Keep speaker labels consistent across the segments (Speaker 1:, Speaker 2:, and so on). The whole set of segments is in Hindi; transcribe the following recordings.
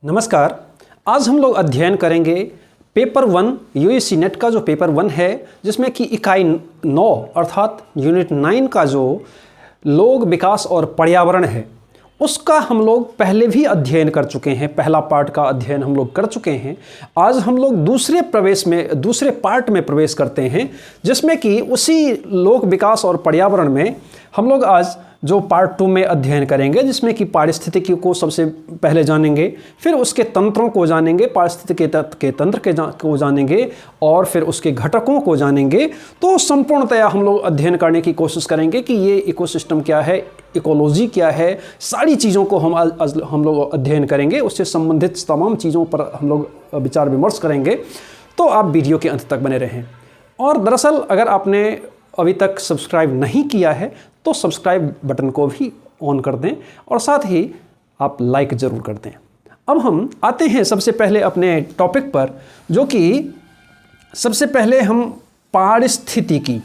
Speaker 1: नमस्कार। आज हम लोग अध्ययन करेंगे पेपर 1 यूजीसी नेट का जो पेपर 1 है, जिसमें कि इकाई 9 अर्थात यूनिट 9 का जो लोक विकास और पर्यावरण है, उसका हम लोग पहले भी अध्ययन कर चुके हैं। पहला पार्ट का अध्ययन हम लोग कर चुके हैं। आज हम लोग दूसरे पार्ट में प्रवेश करते हैं, जिसमें कि उसी लोक विकास और पर्यावरण में हम लोग आज जो पार्ट 2 में अध्ययन करेंगे, जिसमें कि पारिस्थितिकी को सबसे पहले जानेंगे, फिर उसके तंत्रों को जानेंगे, पारिस्थितिकी के तंत्र को जानेंगे और फिर उसके घटकों को जानेंगे। तो संपूर्णतया हम लोग अध्ययन करने की कोशिश करेंगे कि ये इकोसिस्टम क्या है, इकोलॉजी क्या है, सारी चीज़ों को हम लोग अध्ययन करेंगे। उससे संबंधित तमाम चीज़ों पर हम लोग विचार विमर्श करेंगे। तो आप वीडियो के अंत तक बने रहें। और दरअसल अगर आपने अभी तक सब्सक्राइब नहीं किया है तो सब्सक्राइब बटन को भी ऑन कर दें और साथ ही आप लाइक ज़रूर कर दें। अब हम आते हैं सबसे पहले अपने टॉपिक पर, जो कि सबसे पहले हम पारिस्थितिकी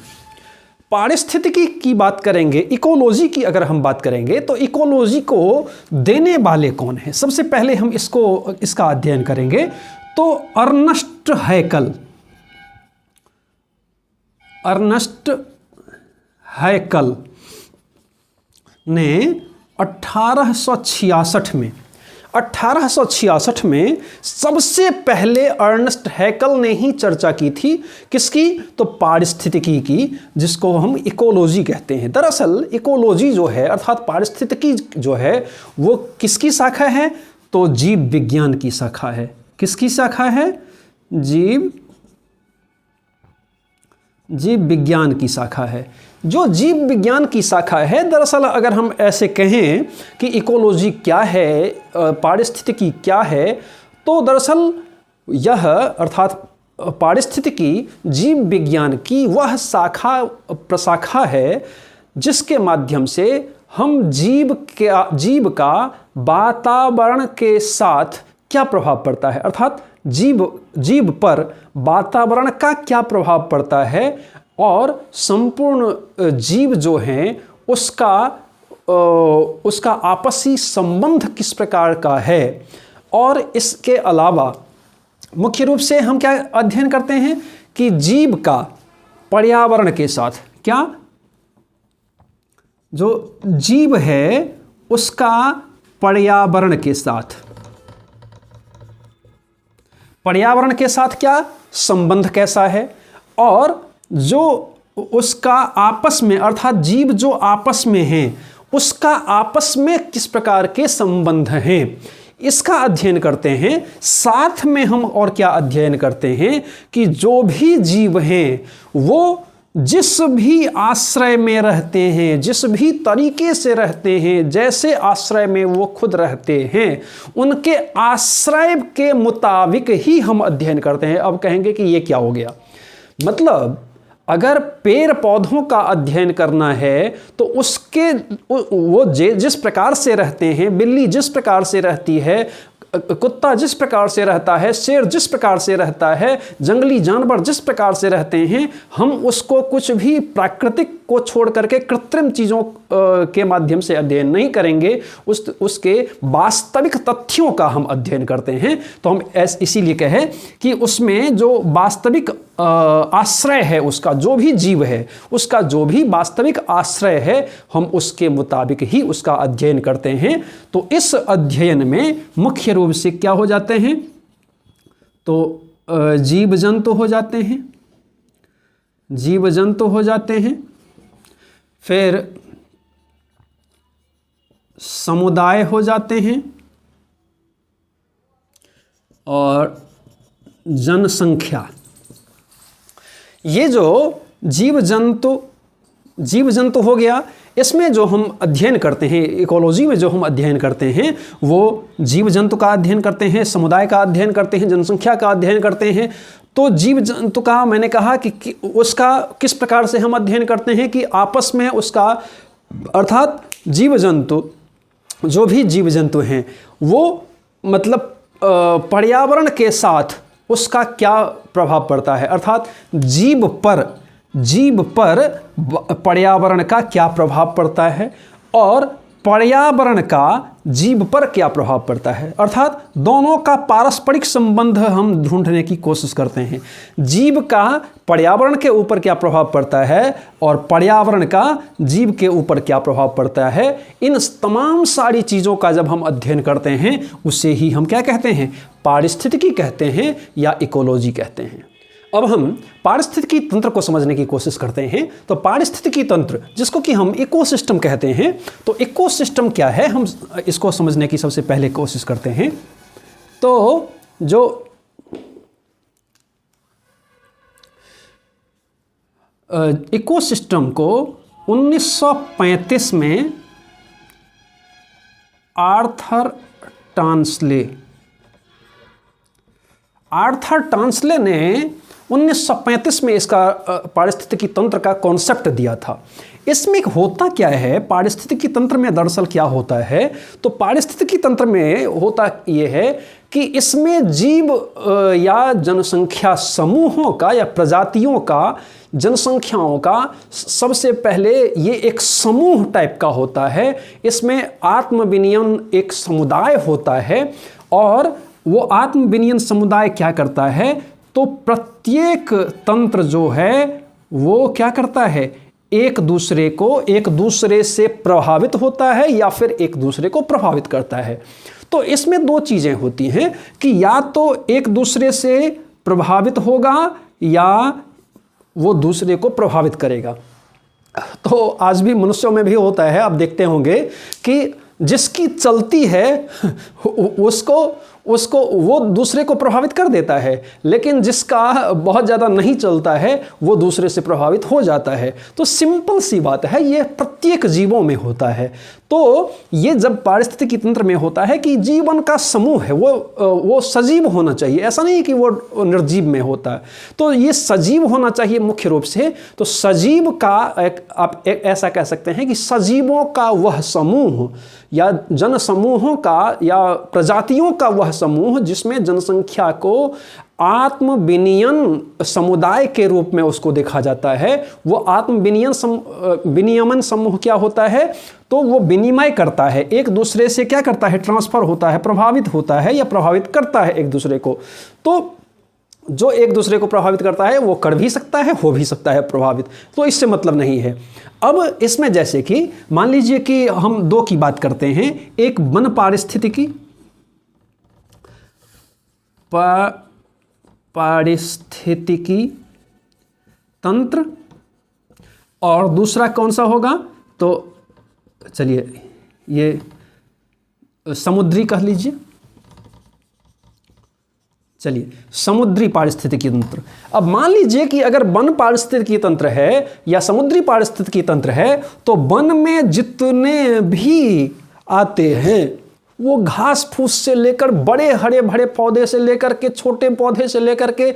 Speaker 1: की बात करेंगे। इकोलॉजी की अगर हम बात करेंगे तो इकोलॉजी को देने वाले कौन हैं, सबसे पहले हम इसका अध्ययन करेंगे। तो अर्नस्ट हैकल ने 1866 में सबसे पहले अर्नस्ट हैकल ने ही चर्चा की थी। किसकी? तो पारिस्थितिकी की, जिसको हम इकोलॉजी कहते हैं। दरअसल इकोलॉजी जो है अर्थात पारिस्थितिकी जो है वो किसकी शाखा है? तो जीव विज्ञान की शाखा है। किसकी शाखा है? जीव विज्ञान की शाखा है। जो जीव विज्ञान की शाखा है, दरअसल अगर हम ऐसे कहें कि इकोलॉजी क्या है, पारिस्थितिकी क्या है, तो दरअसल यह अर्थात पारिस्थितिकी जीव विज्ञान की वह प्रशाखा है जिसके माध्यम से हम जीव का वातावरण के साथ क्या प्रभाव पड़ता है, अर्थात जीव पर वातावरण का क्या प्रभाव पड़ता है और संपूर्ण जीव जो हैं उसका आपसी संबंध किस प्रकार का है। और इसके अलावा मुख्य रूप से हम क्या अध्ययन करते हैं कि जीव का पर्यावरण के साथ क्या, जो जीव है उसका पर्यावरण के साथ क्या संबंध कैसा है, और जो उसका आपस में अर्थात जीव जो आपस में हैं उसका आपस में किस प्रकार के संबंध हैं, इसका अध्ययन करते हैं। साथ में हम और क्या अध्ययन करते हैं कि जो भी जीव हैं वो जिस भी आश्रय में रहते हैं, जिस भी तरीके से रहते हैं, जैसे आश्रय में वो खुद रहते हैं, उनके आश्रय के मुताबिक ही हम अध्ययन करते हैं। अब कहेंगे कि ये क्या हो गया, मतलब अगर पेड़ पौधों का अध्ययन करना है तो वो जिस प्रकार से रहते हैं, बिल्ली जिस प्रकार से रहती है, कुत्ता जिस प्रकार से रहता है, शेर जिस प्रकार से रहता है, जंगली जानवर जिस प्रकार से रहते हैं, हम उसको कुछ भी प्राकृतिक को छोड़ करके कृत्रिम चीज़ों के माध्यम से अध्ययन नहीं करेंगे। उसके वास्तविक तथ्यों का हम अध्ययन करते हैं। तो हम इसीलिए कहें कि उसमें जो वास्तविक आश्रय है, उसका जो भी जीव है, उसका जो भी वास्तविक आश्रय है, हम उसके मुताबिक ही उसका अध्ययन करते हैं। तो इस अध्ययन में मुख्य रूप से क्या हो जाते हैं? तो जीव जंतु हो जाते हैं, फिर समुदाय हो जाते हैं और जनसंख्या। ये जो जीव जंतु हो गया, इसमें जो हम अध्ययन करते हैं, इकोलॉजी में जो हम अध्ययन करते हैं, वो जीव जंतु का अध्ययन करते हैं, समुदाय का अध्ययन करते हैं, जनसंख्या का अध्ययन करते हैं। तो जीव जंतु का मैंने कहा कि उसका किस प्रकार से हम अध्ययन करते हैं कि आपस में उसका अर्थात जीव जंतु जो भी जीव जंतु हैं वो मतलब पर्यावरण के साथ उसका क्या प्रभाव पड़ता है, अर्थात जीव पर पर्यावरण का क्या प्रभाव पड़ता है और पर्यावरण का जीव पर क्या प्रभाव पड़ता है, अर्थात दोनों का पारस्परिक संबंध हम ढूंढने की कोशिश करते हैं। जीव का पर्यावरण के ऊपर क्या प्रभाव पड़ता है और पर्यावरण का जीव के ऊपर क्या प्रभाव पड़ता है, इन तमाम सारी चीज़ों का जब हम अध्ययन करते हैं उसे ही हम क्या कहते हैं, पारिस्थितिकी कहते हैं या इकोलॉजी कहते हैं। अब हम पारिस्थितिकी तंत्र को समझने की कोशिश करते हैं। तो पारिस्थितिकी तंत्र, जिसको कि हम इकोसिस्टम कहते हैं, तो इकोसिस्टम क्या है, हम इसको समझने की सबसे पहले कोशिश करते हैं। तो जो इकोसिस्टम को 1935 में आर्थर टांसले ने 1935 में इसका पारिस्थितिकी तंत्र का कॉन्सेप्ट दिया था। इसमें होता क्या है, पारिस्थितिकी तंत्र में दरअसल क्या होता है, तो पारिस्थितिकी तंत्र में होता ये है कि इसमें जीव या जनसंख्या समूहों का या प्रजातियों का, जनसंख्याओं का सबसे पहले ये एक समूह टाइप का होता है। इसमें आत्म विनियमन एक समुदाय होता है और वो आत्म विनियमन समुदाय क्या करता है, तो प्रत्येक तंत्र जो है वो क्या करता है, एक दूसरे से प्रभावित होता है या फिर एक दूसरे को प्रभावित करता है। तो इसमें दो चीज़ें होती हैं कि या तो एक दूसरे से प्रभावित होगा या वो दूसरे को प्रभावित करेगा। तो आज भी मनुष्यों में भी होता है, आप देखते होंगे कि जिसकी चलती है उसको वो दूसरे को प्रभावित कर देता है, लेकिन जिसका बहुत ज़्यादा नहीं चलता है वो दूसरे से प्रभावित हो जाता है। तो सिंपल सी बात है, ये प्रत्येक जीवों में होता है। तो ये जब पारिस्थितिकी तंत्र में होता है कि जीवन का समूह है, वो सजीव होना चाहिए, ऐसा नहीं कि वो निर्जीव में होता है। तो ये सजीव होना चाहिए मुख्य रूप से। तो सजीव का आप ऐसा कह सकते हैं कि सजीवों का वह समूह या जन समूहों का या प्रजातियों का वह समूह जिसमें जनसंख्या को आत्म विनियमन समुदाय के रूप में उसको देखा जाता है। वो आत्म विनियमन समूह क्या होता है, तो वो विनिमय करता है, एक दूसरे से क्या करता है, ट्रांसफर होता है, प्रभावित होता है या प्रभावित करता है एक दूसरे को। तो जो एक दूसरे को प्रभावित करता है वो कर भी सकता है, हो भी सकता है प्रभावित, तो इससे मतलब नहीं है। अब इसमें जैसे कि मान लीजिए कि हम दो की बात करते हैं, एक वन पारिस्थितिकी तंत्र और दूसरा कौन सा होगा, तो चलिए ये समुद्री कह लीजिए, चलिए समुद्री पारिस्थितिकी तंत्र। अब मान लीजिए कि अगर वन पारिस्थितिकी तंत्र है या समुद्री पारिस्थितिकी तंत्र है, तो वन में जितने भी आते हैं वो घास फूस से लेकर बड़े हरे भरे पौधे से लेकर के छोटे पौधे से लेकर के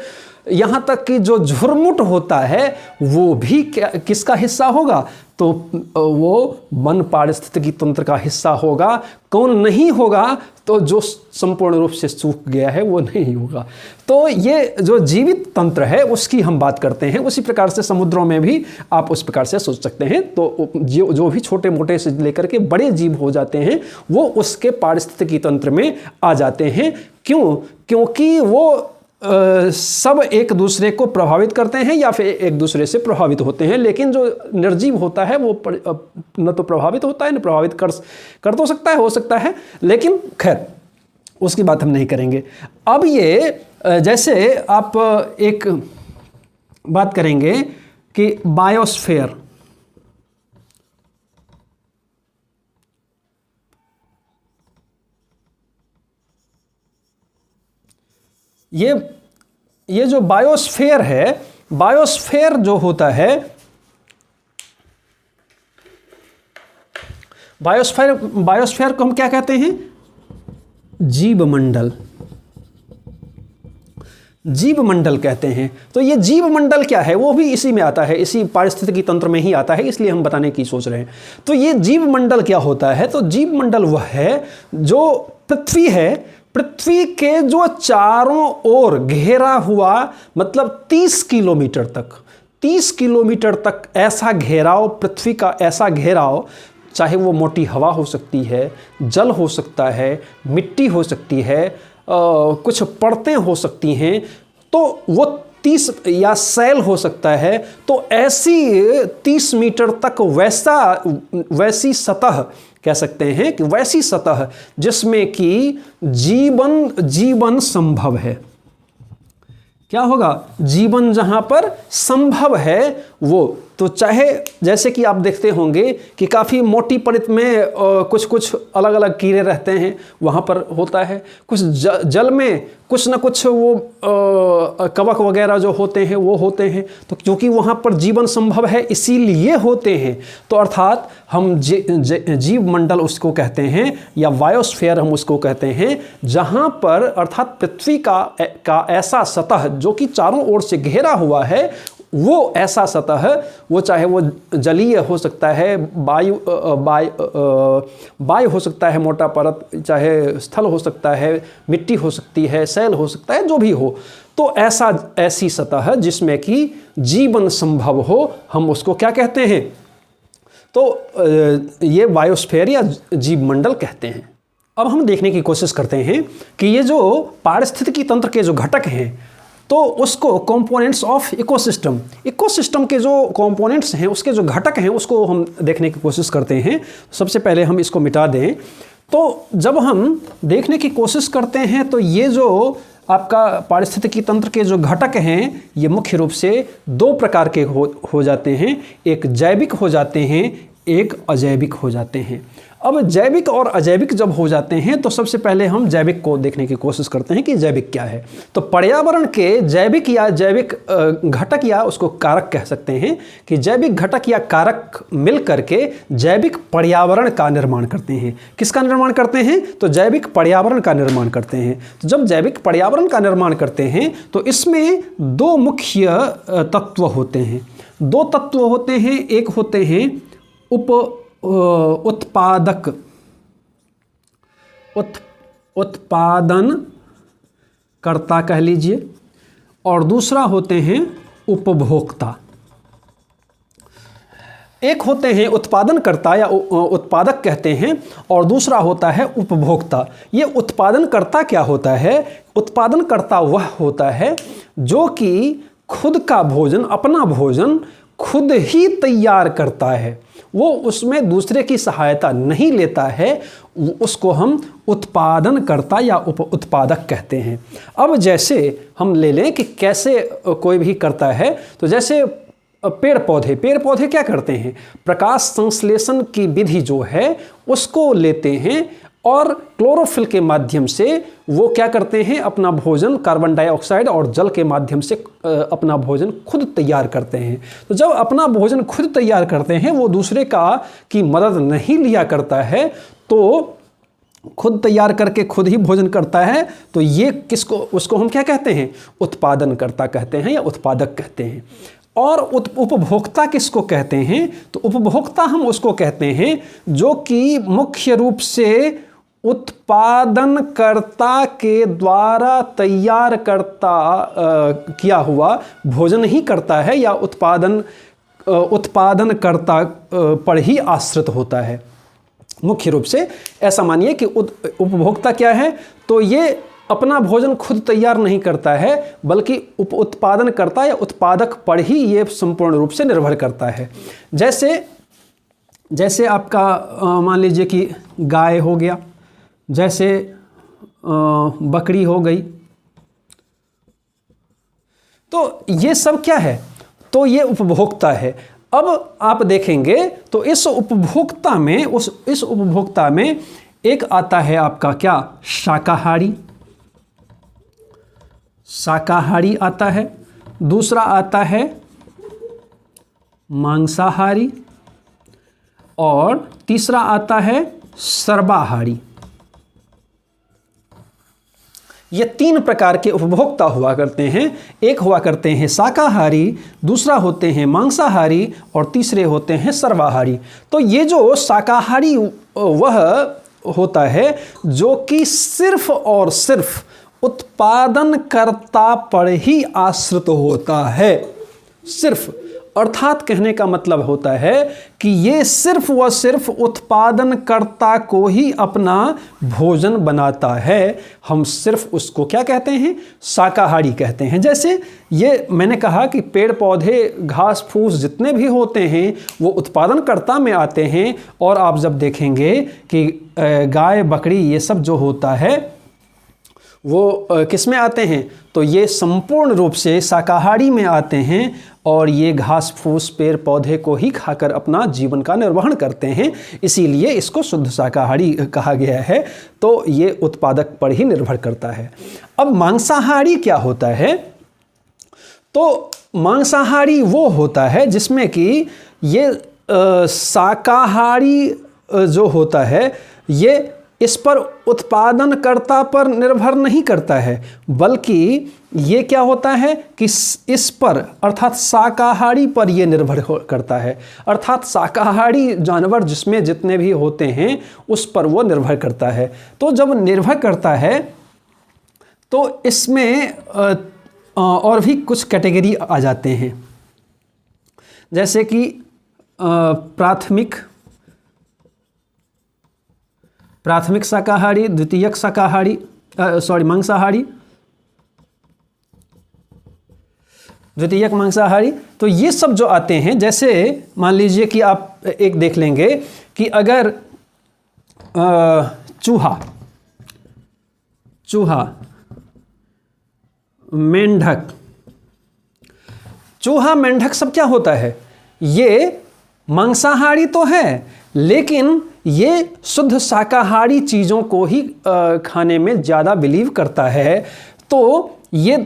Speaker 1: यहाँ तक कि जो झुरमुट होता है वो भी किसका हिस्सा होगा, तो वो वन पारिस्थितिकी तंत्र का हिस्सा होगा। कौन नहीं होगा, तो जो संपूर्ण रूप से सूख गया है वो नहीं होगा। तो ये जो जीवित तंत्र है उसकी हम बात करते हैं। उसी प्रकार से समुद्रों में भी आप उस प्रकार से सोच सकते हैं। तो जो भी छोटे मोटे से लेकर के बड़े जीव हो जाते हैं वो उसके पारिस्थितिकी तंत्र में आ जाते हैं। क्योंकि वो सब एक दूसरे को प्रभावित करते हैं या फिर एक दूसरे से प्रभावित होते हैं। लेकिन जो निर्जीव होता है वो न तो प्रभावित होता है न प्रभावित कर तो सकता है, हो सकता है, लेकिन खैर उसकी बात हम नहीं करेंगे। अब ये जैसे आप एक बात करेंगे कि बायोस्फीयर, ये जो बायोस्फीयर है, बायोस्फीयर जो होता है, बायोस्फीयर को हम क्या कहते हैं, जीव मंडल कहते हैं। तो ये जीव मंडल क्या है, वो भी इसी में आता है, इसी पारिस्थितिकी तंत्र में ही आता है, इसलिए हम बताने की सोच रहे हैं। तो ये जीव मंडल क्या होता है, तो जीव मंडल वह है जो पृथ्वी है, पृथ्वी के जो चारों ओर घेरा हुआ, मतलब 30 किलोमीटर तक ऐसा घेराव, पृथ्वी का ऐसा घेराव चाहे वो मोटी हवा हो सकती है, जल हो सकता है, मिट्टी हो सकती है, कुछ परतें हो सकती हैं, तो वो 30 या सैल हो सकता है। तो ऐसी 30 मीटर तक वैसी सतह कह सकते हैं कि वैसी सतह जिसमें कि जीवन संभव है। क्या होगा? जीवन जहां पर संभव है वो। तो चाहे जैसे कि आप देखते होंगे कि काफ़ी मोटी परत में कुछ कुछ अलग अलग कीड़े रहते हैं, वहाँ पर होता है। कुछ जल में कुछ ना कुछ वो कवक वगैरह जो होते हैं वो होते हैं। तो क्योंकि वहाँ पर जीवन संभव है इसीलिए होते हैं। तो अर्थात हम जीव मंडल उसको कहते हैं या बायोस्फीयर हम उसको कहते हैं, जहाँ पर अर्थात पृथ्वी का ऐसा सतह जो कि चारों ओर से घेरा हुआ है, वो ऐसा सतह, वो चाहे वो जलीय हो सकता है, वायु हो सकता है, मोटा परत, चाहे स्थल हो सकता है, मिट्टी हो सकती है, सैल हो सकता है, जो भी हो। तो ऐसी सतह जिसमें कि जीवन संभव हो, हम उसको क्या कहते हैं? तो ये बायोस्फीयर या जीवमंडल कहते हैं। अब हम देखने की कोशिश करते हैं कि ये जो पारिस्थितिकी तंत्र के जो घटक हैं, तो उसको कंपोनेंट्स ऑफ इकोसिस्टम के जो कंपोनेंट्स हैं, उसके जो घटक हैं, उसको हम देखने की कोशिश करते हैं। सबसे पहले हम इसको मिटा दें। तो जब हम देखने की कोशिश करते हैं तो ये जो आपका पारिस्थितिकी तंत्र के जो घटक हैं, ये मुख्य रूप से 2 प्रकार के हो जाते हैं। एक जैविक हो जाते हैं, एक अजैविक हो जाते हैं। अब जैविक और अजैविक जब हो जाते हैं तो सबसे पहले हम जैविक को देखने की कोशिश करते हैं कि जैविक क्या है। तो पर्यावरण के जैविक या जैविक घटक या उसको कारक कह सकते हैं कि जैविक घटक या कारक मिल करके जैविक पर्यावरण का निर्माण करते हैं। किसका निर्माण करते हैं? तो जैविक पर्यावरण का निर्माण करते हैं। तो जब जैविक पर्यावरण का निर्माण करते हैं तो इसमें 2 मुख्य तत्व होते हैं। 2 तत्व होते हैं। एक होते हैं उत्पादन कर्ता कह लीजिए, और दूसरा होते हैं उपभोक्ता। एक होते हैं उत्पादनकर्ता या उत्पादक कहते हैं, और दूसरा होता है उपभोक्ता। ये उत्पादनकर्ता क्या होता है? उत्पादनकर्ता वह होता है जो कि खुद का भोजन, अपना भोजन खुद ही तैयार करता है, वो उसमें दूसरे की सहायता नहीं लेता है, उसको हम उत्पादनकर्ता या उत्पादक कहते हैं। अब जैसे हम ले लें कि कैसे कोई भी करता है, तो जैसे पेड़ पौधे क्या करते हैं? प्रकाश संश्लेषण की विधि जो है उसको लेते हैं और क्लोरोफिल के माध्यम से वो क्या करते हैं? अपना भोजन कार्बन डाइऑक्साइड और जल के माध्यम से अपना भोजन खुद तैयार करते हैं। तो जब अपना भोजन खुद तैयार करते हैं, वो दूसरे की मदद नहीं लिया करता है, तो खुद तैयार करके खुद ही भोजन करता है, तो ये उसको हम क्या कहते हैं? उत्पादनकर्ता कहते हैं या उत्पादक कहते हैं। और उपभोक्ता किसको कहते हैं? तो उपभोक्ता हम उसको कहते हैं जो कि मुख्य रूप से उत्पादनकर्ता के द्वारा तैयार किया हुआ भोजन ही करता है या उत्पादनकर्ता पर ही आश्रित होता है। मुख्य रूप से ऐसा मानिए कि उपभोक्ता क्या है? तो ये अपना भोजन खुद तैयार नहीं करता है, बल्कि उत्पादनकर्ता या उत्पादक पर ही ये संपूर्ण रूप से निर्भर करता है। जैसे आपका मान लीजिए कि गाय हो गया, जैसे बकरी हो गई, तो ये सब क्या है? तो ये उपभोक्ता है। अब आप देखेंगे तो इस उपभोक्ता में एक आता है आपका क्या? शाकाहारी आता है, दूसरा आता है मांसाहारी, और तीसरा आता है सर्वाहारी। ये 3 प्रकार के उपभोक्ता हुआ करते हैं। एक हुआ करते हैं शाकाहारी, दूसरा होते हैं मांसाहारी, और तीसरे होते हैं सर्वाहारी। तो ये जो शाकाहारी वह होता है जो कि सिर्फ और सिर्फ उत्पादनकर्ता पर ही आश्रित होता है, सिर्फ। अर्थात कहने का मतलब होता है कि ये सिर्फ व सिर्फ उत्पादनकर्ता को ही अपना भोजन बनाता है। हम सिर्फ उसको क्या कहते हैं? शाकाहारी कहते हैं। जैसे ये मैंने कहा कि पेड़ पौधे, घास फूस जितने भी होते हैं वो उत्पादनकर्ता में आते हैं, और आप जब देखेंगे कि गाय बकरी ये सब जो होता है वो किस में आते हैं? तो ये संपूर्ण रूप से शाकाहारी में आते हैं, और ये घास फूस पेड़ पौधे को ही खाकर अपना जीवन का निर्वहन करते हैं, इसीलिए इसको शुद्ध शाकाहारी कहा गया है। तो ये उत्पादक पर ही निर्भर करता है। अब मांसाहारी क्या होता है? तो मांसाहारी वो होता है जिसमें कि ये शाकाहारी जो होता है ये इस पर उत्पादनकर्ता पर निर्भर नहीं करता है, बल्कि ये क्या होता है कि इस पर अर्थात शाकाहारी पर ये निर्भर करता है। अर्थात शाकाहारी जानवर जिसमें जितने भी होते हैं उस पर वो निर्भर करता है। तो जब निर्भर करता है तो इसमें और भी कुछ कैटेगरी आ जाते हैं, जैसे कि प्राथमिक शाकाहारी, द्वितीयक शाकाहारी, मांसाहारी, द्वितीयक मांसाहारी। तो ये सब जो आते हैं, जैसे मान लीजिए कि आप एक देख लेंगे कि अगर चूहा, मेंढक सब क्या होता है? ये मांसाहारी तो है, लेकिन ये शुद्ध शाकाहारी चीज़ों को ही खाने में ज़्यादा बिलीव करता है। तो ये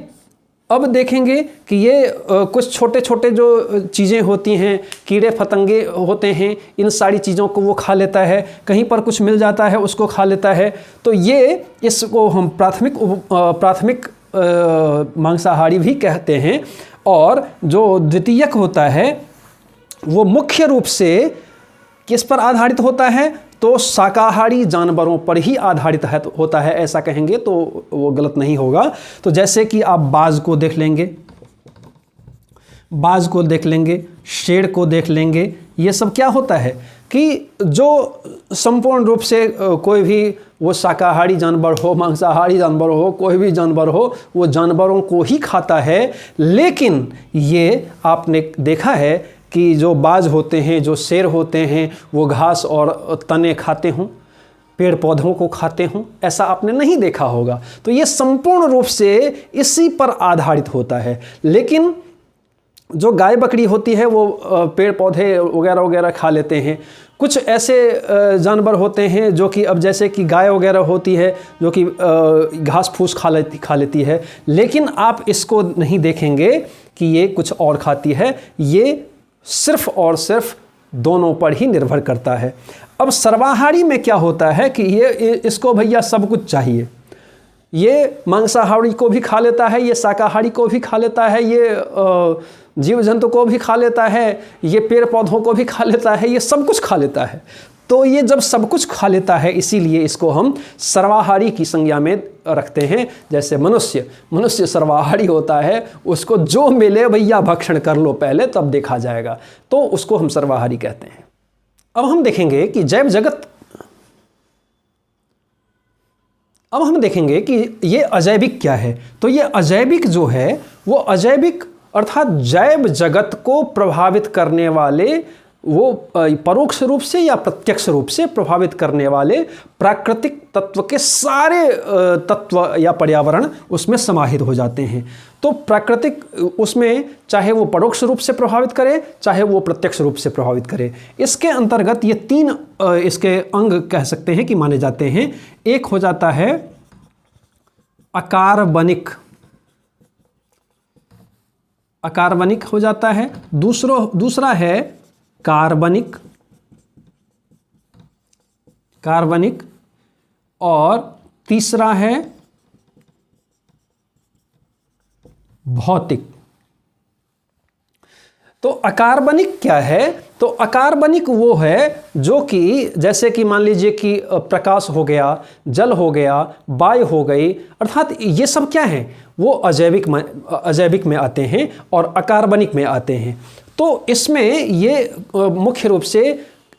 Speaker 1: अब देखेंगे कि ये कुछ छोटे छोटे जो चीज़ें होती हैं, कीड़े फतंगे होते हैं, इन सारी चीज़ों को वो खा लेता है। कहीं पर कुछ मिल जाता है उसको खा लेता है। तो ये इसको हम प्राथमिक मांसाहारी भी कहते हैं। और जो द्वितीयक होता है वो मुख्य रूप से किस पर आधारित होता है? तो शाकाहारी जानवरों पर ही आधारित होता है। ऐसा कहेंगे तो वो गलत नहीं होगा। तो जैसे कि आप बाज को देख लेंगे, शेर को देख लेंगे। ये सब क्या होता है कि जो संपूर्ण रूप से कोई भी वो शाकाहारी जानवर हो, मांसाहारी जानवर हो, कोई भी जानवर हो, वो जानवरों को ही खाता है। लेकिन ये आपने देखा है कि जो बाज होते हैं, जो शेर होते हैं, वो घास और तने खाते हों, पेड़ पौधों को खाते हों, ऐसा आपने नहीं देखा होगा। तो ये संपूर्ण रूप से इसी पर आधारित होता है। लेकिन जो गाय बकरी होती है वो पेड़ पौधे वगैरह वगैरह खा लेते हैं। कुछ ऐसे जानवर होते हैं जो कि अब जैसे कि गाय वगैरह होती है जो कि घास फूस खा लेती है, लेकिन आप इसको नहीं देखेंगे कि ये कुछ और खाती है। ये सिर्फ और सिर्फ दोनों पर ही निर्भर करता है। अब सर्वाहारी में क्या होता है कि ये इसको भैया सब कुछ चाहिए। ये मांसाहारी को भी खा लेता है, ये शाकाहारी को भी खा लेता है, ये जीव जंतु को भी खा लेता है, ये पेड़ पौधों को भी खा लेता है, ये सब कुछ खा लेता है। तो ये जब सब कुछ खा लेता है, इसीलिए इसको हम सर्वाहारी की संज्ञा में रखते हैं। जैसे मनुष्य सर्वाहारी होता है, उसको जो मिले भैया भक्षण कर लो पहले, तब देखा जाएगा। तो उसको हम सर्वाहारी कहते हैं। अब हम देखेंगे कि अब हम देखेंगे कि ये अजैविक क्या है। तो ये अजैविक जो है वो अजैविक अर्थात जैव जगत को प्रभावित करने वाले, वो परोक्ष रूप से या प्रत्यक्ष रूप से प्रभावित करने वाले प्राकृतिक तत्व के सारे तत्व या पर्यावरण उसमें समाहित हो जाते हैं। तो प्राकृतिक उसमें चाहे वो परोक्ष रूप से प्रभावित करे, चाहे वो प्रत्यक्ष रूप से प्रभावित करे। इसके अंतर्गत ये तीन इसके अंग कह सकते हैं कि माने जाते हैं। एक हो जाता है अकार्बनिक हो जाता है, दूसरा है कार्बनिक और तीसरा है भौतिक। तो अकार्बनिक क्या है? तो अकार्बनिक वो है जो कि जैसे कि मान लीजिए कि प्रकाश हो गया, जल हो गया, वायु हो गई, अर्थात ये सब क्या है? वो अजैविक में आते हैं और अकार्बनिक में आते हैं। तो इसमें ये मुख्य रूप से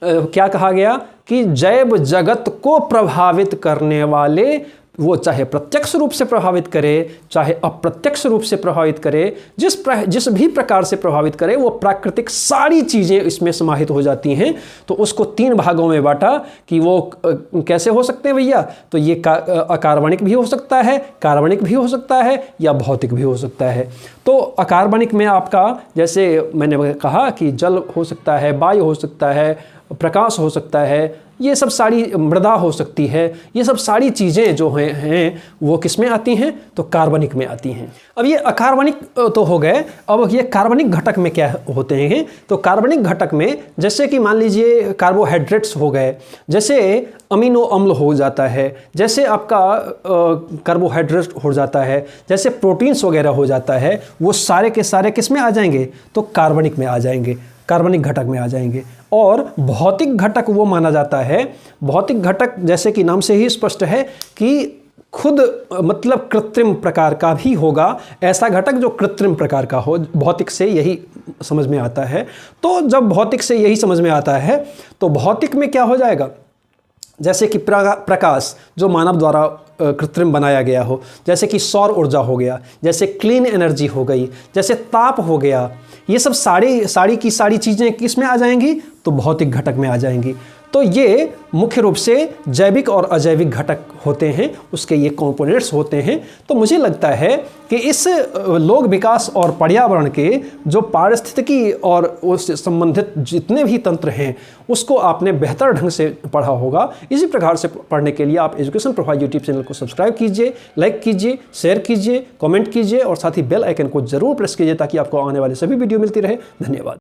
Speaker 1: क्या कहा गया कि जैव जगत को प्रभावित करने वाले, वो चाहे प्रत्यक्ष रूप से प्रभावित करे चाहे अप्रत्यक्ष रूप से प्रभावित करे, जिस भी प्रकार से प्रभावित करे, वो प्राकृतिक सारी चीज़ें इसमें समाहित हो जाती हैं। तो उसको 3 भागों में बांटा कि वो कैसे हो सकते हैं भैया। तो ये अकार्बनिक भी हो सकता है, कार्बनिक भी हो सकता है, या भौतिक भी हो सकता है। तो अकार्बनिक में आपका, जैसे मैंने कहा कि जल हो सकता है, वायु हो सकता है, प्रकाश हो सकता है, ये सब सारी, मृदा हो सकती है, ये सब सारी चीज़ें जो हैं वो किस में आती हैं, तो कार्बनिक में आती हैं। अब ये अकार्बनिक तो हो गए, अब ये कार्बनिक घटक में क्या होते हैं। तो कार्बनिक घटक में जैसे कि मान लीजिए कार्बोहाइड्रेट्स हो गए, जैसे अमीनो अम्ल हो जाता है, जैसे आपका कार्बोहाइड्रेट हो जाता है, जैसे प्रोटीन्स वगैरह हो जाता है, वो सारे के सारे किस में आ जाएंगे, तो कार्बनिक में आ जाएंगे, कार्बनिक घटक में आ जाएंगे। और भौतिक घटक वो माना जाता है, भौतिक घटक जैसे कि नाम से ही स्पष्ट है कि खुद मतलब कृत्रिम प्रकार का भी होगा, ऐसा घटक जो कृत्रिम प्रकार का हो, भौतिक से यही समझ में आता है। तो जब भौतिक से यही समझ में आता है तो भौतिक में क्या हो जाएगा, जैसे कि प्रकाश जो मानव द्वारा कृत्रिम बनाया गया हो, जैसे कि सौर ऊर्जा हो गया, जैसे क्लीन एनर्जी हो गई, जैसे ताप हो गया, ये सब सारी की सारी चीज़ें किस में आ जाएंगी, तो भौतिक घटक में आ जाएंगी। तो ये मुख्य रूप से जैविक और अजैविक घटक होते हैं, उसके ये कंपोनेंट्स होते हैं। तो मुझे लगता है कि इस लोक विकास और पर्यावरण के जो पारिस्थितिकी और उससे संबंधित जितने भी तंत्र हैं उसको आपने बेहतर ढंग से पढ़ा होगा। इसी प्रकार से पढ़ने के लिए आप एजुकेशन प्रोफाइल यूट्यूब चैनल को सब्सक्राइब कीजिए, लाइक कीजिए, शेयर कीजिए, कमेंट कीजिए और साथ ही बेल आइकन को जरूर प्रेस कीजिए ताकि आपको आने वाली सभी वीडियो मिलती रहे। धन्यवाद।